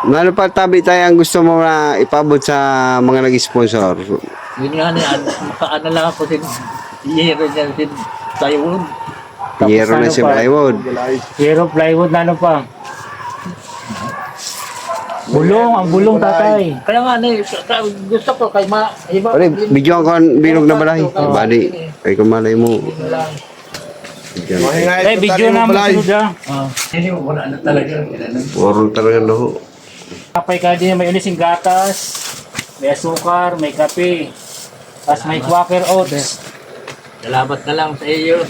Ano pa tabi tayo ang gusto mo na ipabot sa mga nag-sponsor? Yun nga na, makaano lang ako sin yero niya sin plywood. Yero na si plywood. Yero plywood na ano pa? Bulong, ang bulong tatay. Kaya nga gusto ko kay iba. Pare, video ko bilog na balay. Bali, kay kumalay mo. Eh, video na masunod ah. Hindi mo wala na talaga. Puro talaga no. Kapay ka din, may ulising gatas, may asukar, may kape, tapos may quaker oats. Salamat na lang sa iyo.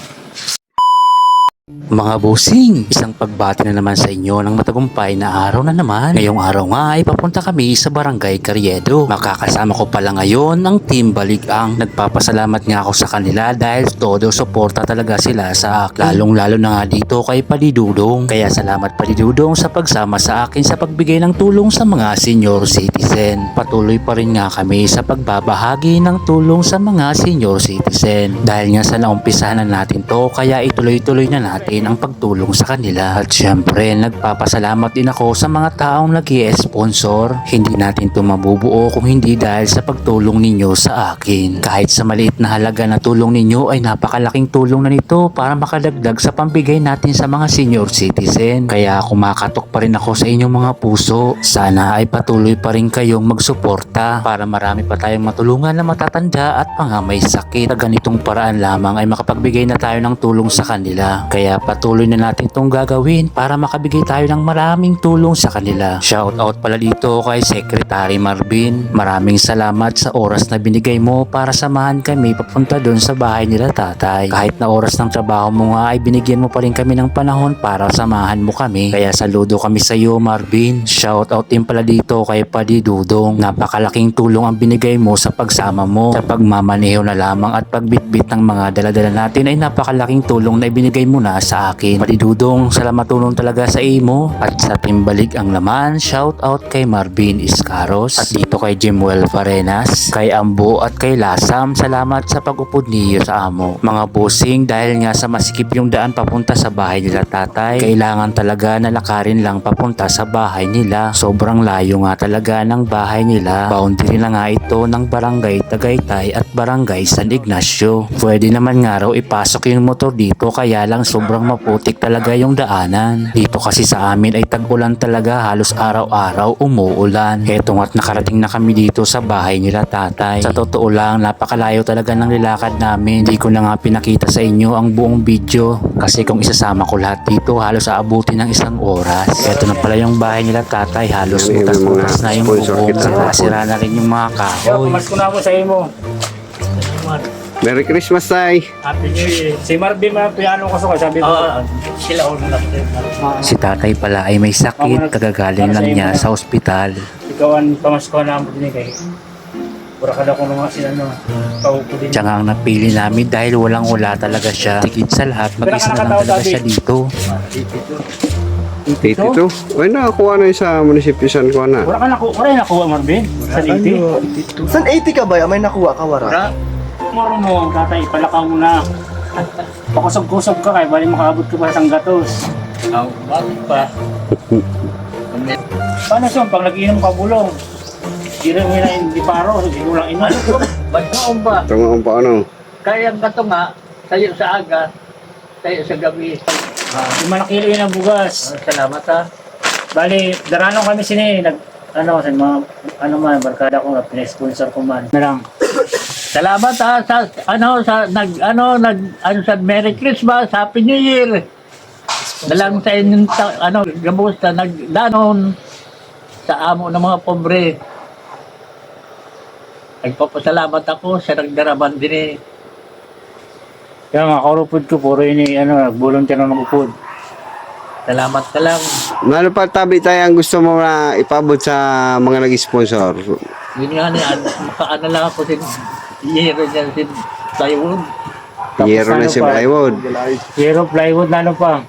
Mga bossing, isang pagbati na naman sa inyo ng matagumpay na araw na naman. Ngayong araw nga ay papunta kami sa Barangay Carriedo. Makakasama ko pala ngayon ang Team Baligang. Nagpapasalamat nga ako sa kanila dahil todo suporta talaga sila sa akin. Lalong lalo na nga dito kay Palidudong. Kaya salamat Palidudong sa pagsama sa akin sa pagbigay ng tulong sa mga senior citizen. Patuloy pa rin nga kami sa pagbabahagi ng tulong sa mga senior citizen. Dahil nga sa naumpisahan na natin to, kaya ituloy-tuloy na natin ang pagtulong sa kanila. At syempre, nagpapasalamat din ako sa mga taong nag-i-sponsor. Hindi natin ito mabubuo kung hindi dahil sa pagtulong ninyo sa akin. Kahit sa maliit na halaga na tulong ninyo ay napakalaking tulong na nito para makadagdag sa pambigay natin sa mga senior citizen. Kaya kumakatok pa rin ako sa inyong mga puso. Sana ay patuloy pa rin kayong magsuporta para marami pa tayong matulungan na matatanda at mga may sakit. Sa ganitong paraan lamang ay makapagbigay na tayo ng tulong sa kanila. Kaya patuloy na natin itong gagawin para makabigay tayo ng maraming tulong sa kanila. Shout out pala dito kay Secretary Marvin. Maraming salamat sa oras na binigay mo para samahan kami papunta doon sa bahay nila tatay. Kahit na oras ng trabaho mo nga ay binigyan mo pa rin kami ng panahon para samahan mo kami. Kaya saludo kami sa iyo Marvin. Shout out din pala dito kay Padi Dudong. Napakalaking tulong ang binigay mo sa pagsama mo. Sa pagmamaneho na lamang at pagbitbit ng mga daladala natin ay napakalaking tulong na ibinigay mo na sa akin. Palidudong, salamat tulong talaga sa imo. At sa Timbalig ang laman, shout out kay Marvin Iscaros. At dito kay Jimuel Farenas, kay Ambo at kay Lasam, salamat sa pag-upod niyo sa amo. Mga bossing, dahil nga sa masikip yung daan papunta sa bahay nila tatay, kailangan talaga na lakarin lang papunta sa bahay nila. Sobrang layo nga talaga ng bahay nila. Boundary na nga ito ng Barangay Tagaytay at Barangay San Ignacio. Pwede naman nga raw ipasok yung motor dito, kaya lang sobrang maputik talaga yung daanan. Dito kasi sa amin ay tag-ulan talaga, halos araw-araw umuulan. Eto nga't nakarating na kami dito sa bahay nila tatay. Sa totoo lang, napakalayo talaga ng nilakad namin. Hindi ko na nga pinakita sa inyo ang buong video kasi kung isasama ko lahat dito, halos aabutin ng isang oras. Eto na pala yung bahay nila tatay, halos butas-butas na yung bubong. Sira na rin yung mga kahoy. Mas ko na ako sa imo. Merry Christmas tay. Happy New Year. Si Marvin, piano ko sa sabi ko. Sila ulo lang. Si tatay pala ay may sakit, kagagaling lang niya sa ospital. Ikaw ang pamasko na mo din kay. Pura ka daw kung mga sila no. Paupo din. Siya nga ang napili namin dahil walang-wala talaga siya. Tigit sa lahat, mag-isa na lang talaga siya dito. 82. Ay nakakuha na yun sa munisipyo San Juan na. Wala ka nakuha Marvin. Sa 80. San 80 ka ba? May nakuha ka wara? Moro mo, tatay, palakaw mo na. Pakusog-kusog ka kay bali makaabot ka pa sa gatos. Bakit pa? Paano siya pag nag-inom ka bulong? Hindi mo na hindi paro, hindi mo lang inom. Bagnoon ba? Tungo pa ano. Kaya ang gato nga, tayo sa aga, tayo sa gabi. Yung manakilo yun ang bugas. Salamat ha. Bali, daranong kami sini, sa mga, man, barkada ko, pina-sponsor ko man. Na lang. Salamat ha sa Merry Christmas, Happy New Year. Dalang sa inyong gabos na nagdanon sa amo ng mga pobre. Nagpapasalamat ako sa nagdaraman din eh. Kaya nga, kaurupod ko, puro yun nagbulong siya ng upod. Salamat ka lang. Ano pa tabi tayo ang gusto mo na ipabot sa mga nag-sponsor? Yun nga makaano lang ako sin yero niya sin plywood. Yero na si plywood. Yero plywood na ano pa?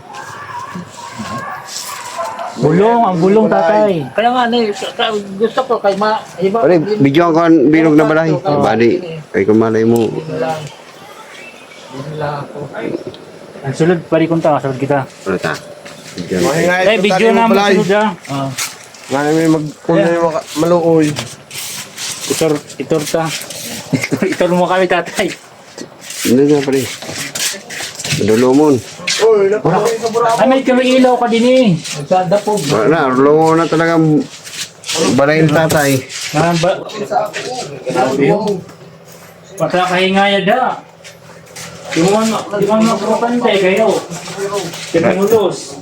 Bulong, ang bulong tatay. Kaya nga gusto ko kay iba. Pare, video ko bilog na balay. Bali, kay kumalay mo. Yun lang ako. Ang sulod, pari kong ta, sulod kita. Ano ta? Eh, video na masunod ah. Nga may magkulay maluoy. Itor ta. Itor mo kami, tatay. Ano na pare? Madulumon. Ay, may kami ilaw ka din eh. Nagsadapog. Wala na, lumo na talagang balayin tatay. Pagkakahingaya da. Di mo makapantay kayo. Kinamulos.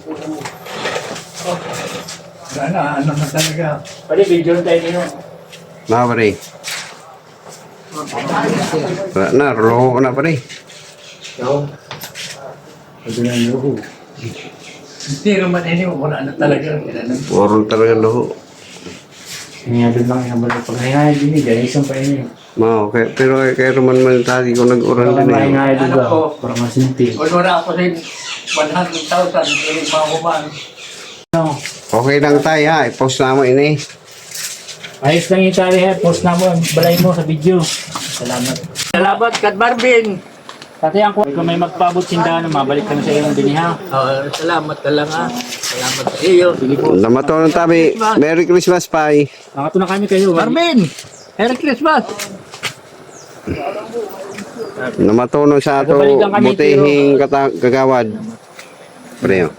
Ano na talaga. Pwede video tayo nino. Mga pare. Wala na, lumo na pare. Hindi naman ini wala na talaga. Puro talaga luho. Nga doon lang yung balik. Pagkahingaya din eh. Dahil isang pa yun eh. Mao, pero kay Roman man tadi ko nag-uran din eh. Pagkahingaya doon Ano ba? po? Para masinti. Wala ako din 100,000. Hindi makuman. Okay lang tayo ha, i-post na mo ini. Ayos lang yung tali ha. Post na mo. Balay mo sa video. Salamat. Salamat, Kat Marvin. Tatay, kung may magpabot sindahan, mabalik kami sa iyong biniha. Salamat ka lang ha. Salamat sa iyo. Namato ng tabi. Merry Christmas, Pai. Nakato na kami kayo. Marvin, Merry Christmas. Namatunog sa ato Babalikan kami, butihing kagawad. Preo.